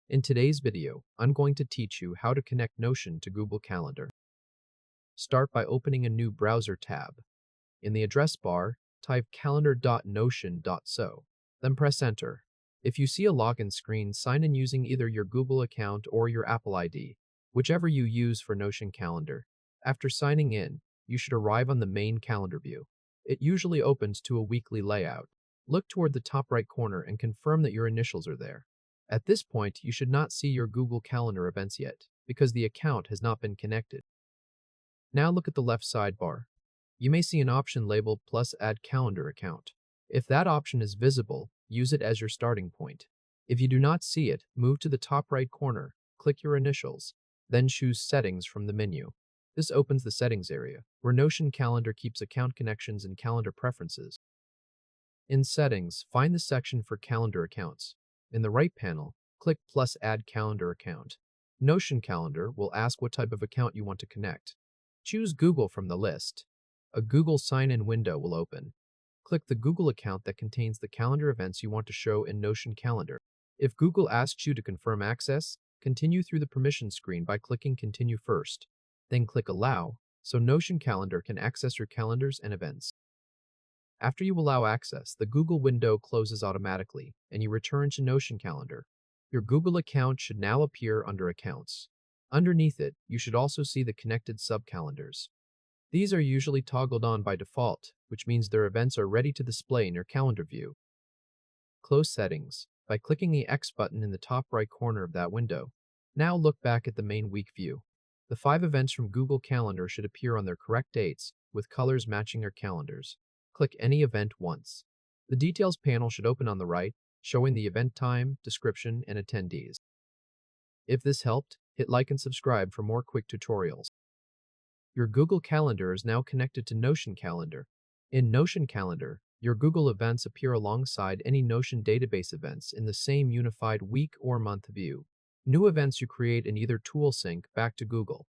In today's video, I'm going to teach you how to connect Notion to Google Calendar. Start by opening a new browser tab. In the address bar, type calendar.notion.so, then press Enter. If you see a login screen, sign in using either your Google account or your Apple ID, whichever you use for Notion Calendar. After signing in, you should arrive on the main calendar view. It usually opens to a weekly layout. Look toward the top right corner and confirm that your initials are there. At this point, you should not see your Google Calendar events yet, because the account has not been connected. Now look at the left sidebar. You may see an option labeled plus add calendar account. If that option is visible, use it as your starting point. If you do not see it, move to the top right corner, click your initials, then choose Settings from the menu. This opens the Settings area, where Notion Calendar keeps account connections and calendar preferences. In Settings, find the section for calendar accounts. In the right panel, click plus add calendar account. Notion Calendar will ask what type of account you want to connect. Choose Google from the list. A Google sign-in window will open. Click the Google account that contains the calendar events you want to show in Notion Calendar. If Google asks you to confirm access, continue through the permission screen by clicking Continue first. Then click Allow, so Notion Calendar can access your calendars and events. After you allow access, the Google window closes automatically, and you return to Notion Calendar. Your Google account should now appear under Accounts. Underneath it, you should also see the connected sub-calendars. These are usually toggled on by default, which means their events are ready to display in your calendar view. Close Settings by clicking the X button in the top right corner of that window. Now look back at the main week view. The 5 events from Google Calendar should appear on their correct dates, with colors matching your calendars. Click any event once. The Details panel should open on the right, showing the event time, description, and attendees. If this helped, hit like and subscribe for more quick tutorials. Your Google Calendar is now connected to Notion Calendar. In Notion Calendar, your Google events appear alongside any Notion database events in the same unified week or month view. New events you create in either tool sync back to Google.